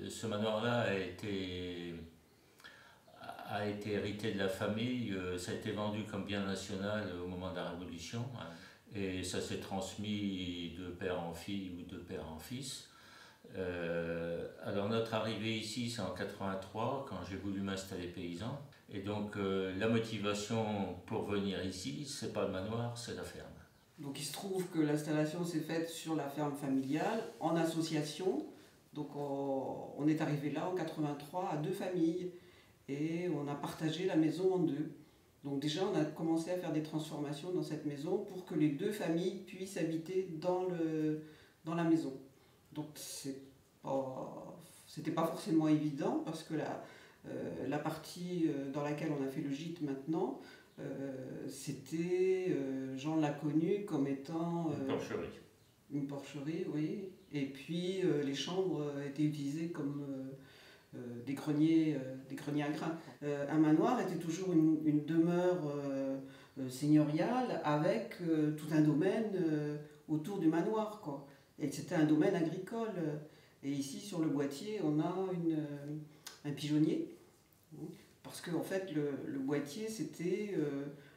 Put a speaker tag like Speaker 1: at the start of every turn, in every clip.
Speaker 1: ce manoir-là a été hérité de la famille. Ça a été vendu comme bien national au moment de la Révolution. Et ça s'est transmis de père en fille ou de père en fils. Alors notre arrivée ici, c'est en 83, quand j'ai voulu m'installer paysan. Et donc la motivation pour venir ici, c'est pas le manoir, c'est la ferme.
Speaker 2: Donc il se trouve que l'installation s'est faite sur la ferme familiale, en association. Donc on est arrivé là en 83 à deux familles et on a partagé la maison en deux. Donc déjà on a commencé à faire des transformations dans cette maison pour que les deux familles puissent habiter dans la maison. Donc c'était pas forcément évident parce que la partie dans laquelle on a fait le gîte maintenant, c'était, Jean l'a connu comme étant
Speaker 1: Une porcherie.
Speaker 2: une porcherie, oui. Et puis les chambres étaient utilisées comme des greniers à grains. Un manoir était toujours une demeure seigneuriale avec tout un domaine autour du manoir, quoi. Et c'était un domaine agricole. Et ici, sur le Boîtier, on a un pigeonnier. Parce que en fait, le Boîtier, c'était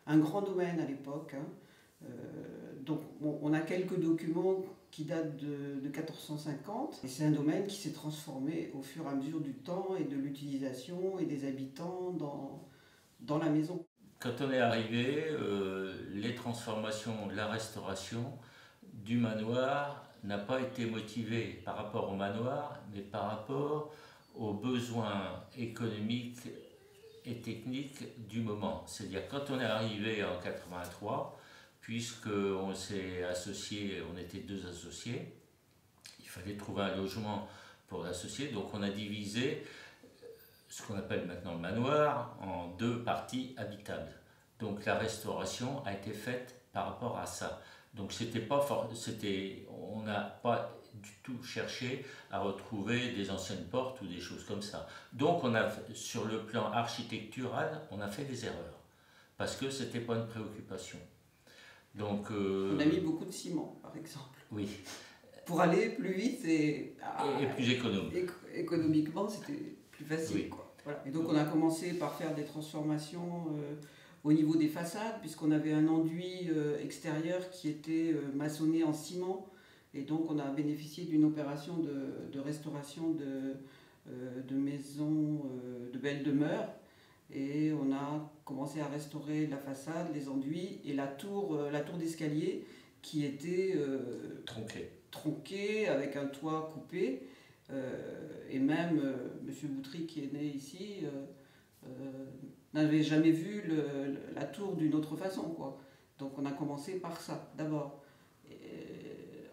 Speaker 2: un grand domaine à l'époque. Hein. Donc, on a quelques documents qui datent de 1450. Et c'est un domaine qui s'est transformé au fur et à mesure du temps et de l'utilisation et des habitants dans la maison.
Speaker 1: Quand on est arrivé, les transformations, la restauration du manoir n'a pas été motivée par rapport au manoir, mais par rapport aux besoins économiques et techniques du moment. C'est-à-dire quand on est arrivé en 83, puisqu'on s'est associé, on était deux associés, il fallait trouver un logement pour l'associé, donc on a divisé ce qu'on appelle maintenant le manoir en deux parties habitables. Donc la restauration a été faite par rapport à ça. Donc on n'a pas du tout cherché à retrouver des anciennes portes ou des choses comme ça. Donc sur le plan architectural, on a fait des erreurs parce que c'était pas une préoccupation. Donc
Speaker 2: on a mis beaucoup de ciment, par exemple.
Speaker 1: Oui.
Speaker 2: Pour aller plus vite
Speaker 1: et plus économe.
Speaker 2: Économiquement, c'était plus facile. Oui. Quoi. Voilà. Et donc on a commencé par faire des transformations au niveau des façades, puisqu'on avait un enduit extérieur qui était maçonné en ciment. Et donc on a bénéficié d'une opération de restauration de maisons, de belles demeures. Et on a commencé à restaurer la façade, les enduits et la tour d'escalier qui était tronquée avec un toit coupé. Et même M. Boutry qui est né ici n'avait jamais vu la tour d'une autre façon, quoi. Donc on a commencé par ça d'abord.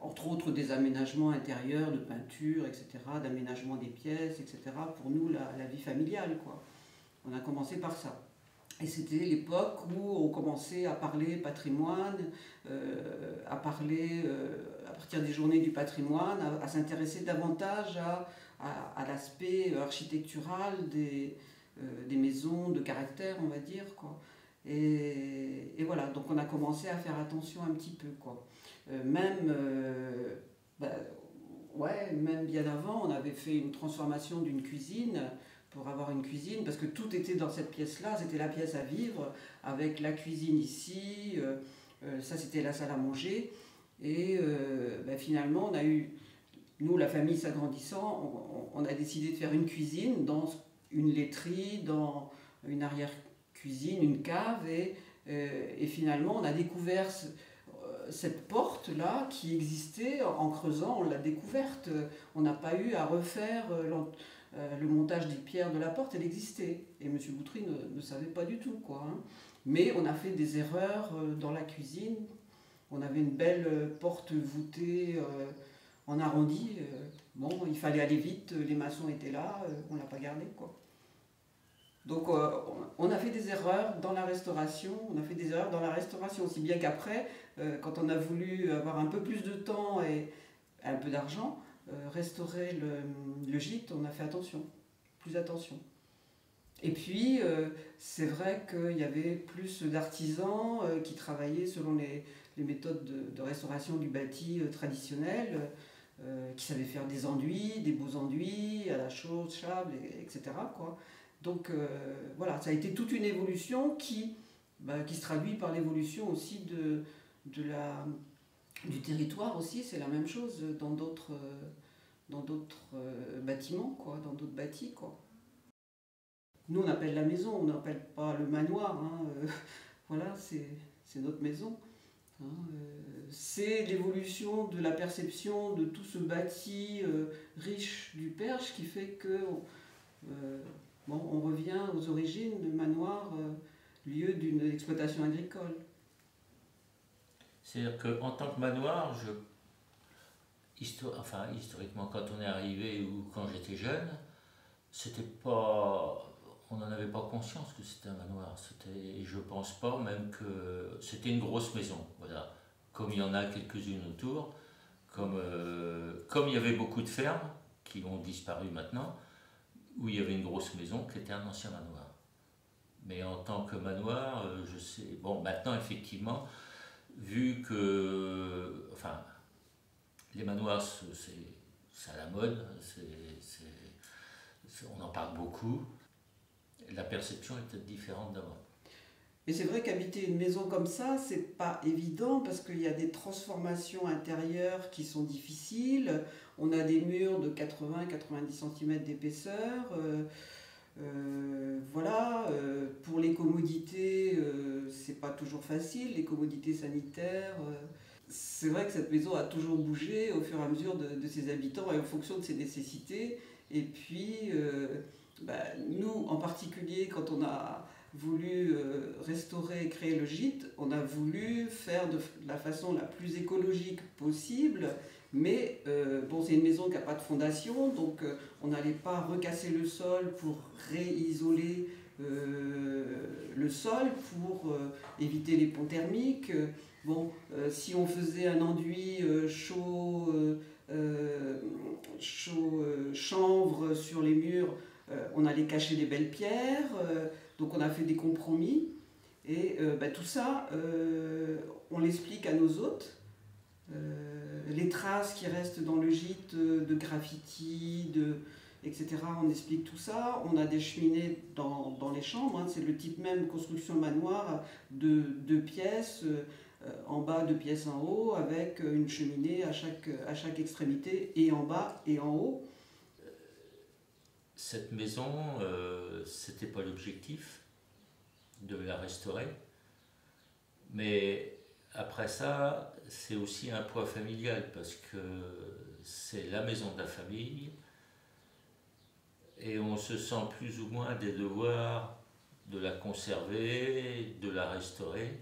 Speaker 2: Entre autres des aménagements intérieurs, de peinture, etc., d'aménagement des pièces, etc. Pour nous, la vie familiale, quoi. On a commencé par ça. Et c'était l'époque où on commençait à parler patrimoine, à parler, à partir des journées du patrimoine, à s'intéresser davantage à l'aspect architectural des maisons de caractère, on va dire, quoi. Et voilà, donc on a commencé à faire attention un petit peu, quoi. Même bien avant, on avait fait une transformation d'une cuisine pour avoir une cuisine, parce que tout était dans cette pièce-là, c'était la pièce à vivre, avec la cuisine ici, ça c'était la salle à manger, et finalement nous la famille s'agrandissant, on a décidé de faire une cuisine, dans une laiterie, dans une arrière-cuisine, une cave, et finalement on a découvert cette porte-là qui existait en creusant, on l'a découverte, on n'a pas eu à refaire le montage des pierres de la porte, elle existait. Et M. Boutry ne savait pas du tout, quoi. Hein. Mais on a fait des erreurs dans la cuisine. On avait une belle porte voûtée en arrondi. Bon, il fallait aller vite, les maçons étaient là, on ne l'a pas gardé, quoi. Donc on a fait des erreurs dans la restauration, aussi bien qu'après, quand on a voulu avoir un peu plus de temps et un peu d'argent, restaurer le gîte, on a fait plus attention. Et puis, c'est vrai qu'il y avait plus d'artisans qui travaillaient selon les méthodes de restauration du bâti traditionnelles. qui savait faire des enduits, des beaux enduits, à la chaux, chable, etc. quoi. Donc voilà, ça a été toute une évolution qui se traduit par l'évolution aussi du territoire aussi, c'est la même chose dans d'autres bâtiments, quoi, dans d'autres bâtis. Quoi. Nous on appelle la maison, on n'appelle pas le manoir, hein, voilà, c'est notre maison. Hein, c'est l'évolution de la perception de tout ce bâti riche du Perche qui fait que on revient aux origines du manoir, lieu d'une exploitation agricole.
Speaker 1: C'est-à-dire qu'en tant que manoir, historiquement, quand on est arrivé ou quand j'étais jeune, c'était pas, on n'en avait pas conscience que c'était un manoir. Je pense pas même que c'était une grosse maison. Voilà. Comme il y en a quelques-unes autour, comme il y avait beaucoup de fermes qui ont disparu maintenant, où il y avait une grosse maison qui était un ancien manoir. Mais en tant que manoir, je sais. Bon, maintenant, effectivement, vu que. Enfin, les manoirs, c'est à la mode, on en parle beaucoup. La perception est peut-être différente d'avant.
Speaker 2: Et c'est vrai qu'habiter une maison comme ça, c'est pas évident parce qu'il y a des transformations intérieures qui sont difficiles. On a des murs de 80-90 cm d'épaisseur. Voilà, pour les commodités, c'est pas toujours facile, les commodités sanitaires. C'est vrai que cette maison a toujours bougé au fur et à mesure de ses habitants et en fonction de ses nécessités. Et puis, nous, en particulier, quand on a voulu restaurer et créer le gîte, on a voulu faire de la façon la plus écologique possible, mais c'est une maison qui n'a pas de fondation, donc on n'allait pas recasser le sol pour réisoler le sol, pour éviter les ponts thermiques. Si on faisait un enduit chaud chanvre sur les murs, on allait cacher des belles pierres, donc on a fait des compromis. Et tout ça, on l'explique à nos hôtes. Les traces qui restent dans le gîte de graffiti, etc. On explique tout ça. On a des cheminées dans les chambres. Hein. C'est le type même construction manoir de 2 pièces, en bas, 2 pièces en haut, avec une cheminée à chaque extrémité, et en bas et en haut.
Speaker 1: Cette maison, c'était pas l'objectif de la restaurer, mais après ça, c'est aussi un poids familial parce que c'est la maison de la famille et on se sent plus ou moins des devoirs de la conserver, de la restaurer,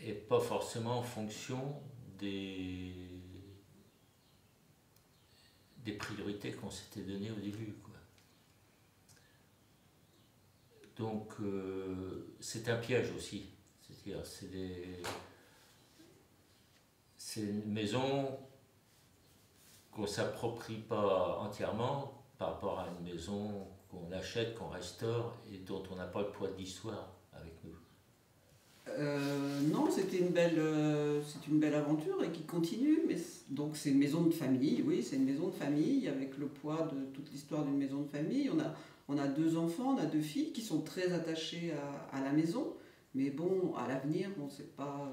Speaker 1: et pas forcément en fonction des priorités qu'on s'était données au début, quoi. Donc c'est un piège aussi. C'est-à-dire c'est une maison qu'on ne s'approprie pas entièrement par rapport à une maison qu'on achète, qu'on restaure et dont on n'a pas le poids de l'histoire avec nous.
Speaker 2: Non, c'est une belle aventure et qui continue. Donc c'est une maison de famille, oui, c'est une maison de famille avec le poids de toute l'histoire d'une maison de famille. On a 2 enfants, on a 2 filles qui sont très attachées à la maison. Mais bon, à l'avenir, on ne sait pas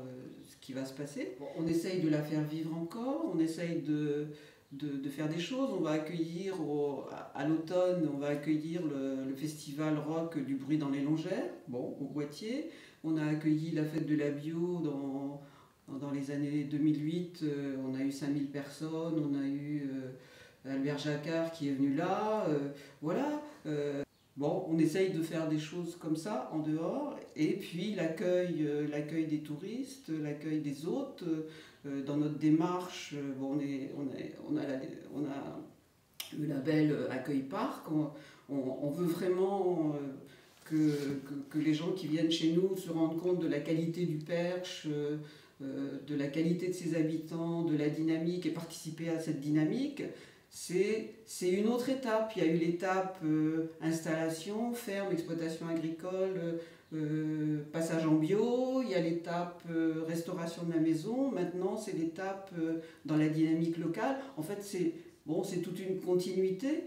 Speaker 2: ce qui va se passer. On essaye de la faire vivre encore, on essaye de faire des choses. On va accueillir à l'automne, on va accueillir le festival rock du bruit dans les longères, au Boîtier. On a accueilli la fête de la bio dans les années 2008, on a eu 5000 personnes, on a eu Albert Jacquard qui est venu là, voilà. On essaye de faire des choses comme ça en dehors, et puis l'accueil des touristes, l'accueil des hôtes. Dans notre démarche, on a le label Accueil Parc. On veut vraiment que les gens qui viennent chez nous se rendent compte de la qualité du Perche, de la qualité de ses habitants, de la dynamique, et participer à cette dynamique. C'est une autre étape. Il y a eu l'étape installation, ferme, exploitation agricole, passage en bio, il y a l'étape restauration de la maison, maintenant c'est l'étape dans la dynamique locale. En fait, c'est toute une continuité.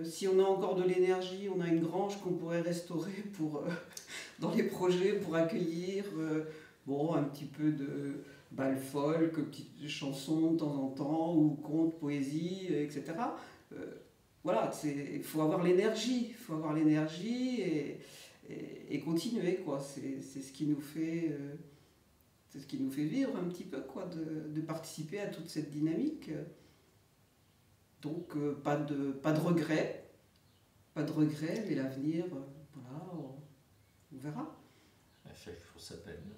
Speaker 2: Si on a encore de l'énergie, on a une grange qu'on pourrait restaurer dans les projets pour accueillir un petit peu de bal folk, petites chansons de temps en temps, ou contes, poésie, etc. Voilà, il faut avoir l'énergie, et continuer, quoi. C'est ce qui nous fait, c'est ce qui nous fait vivre un petit peu, quoi, de participer à toute cette dynamique. Donc pas de regrets, mais l'avenir, voilà, on verra.
Speaker 1: À chaque jour sa peine.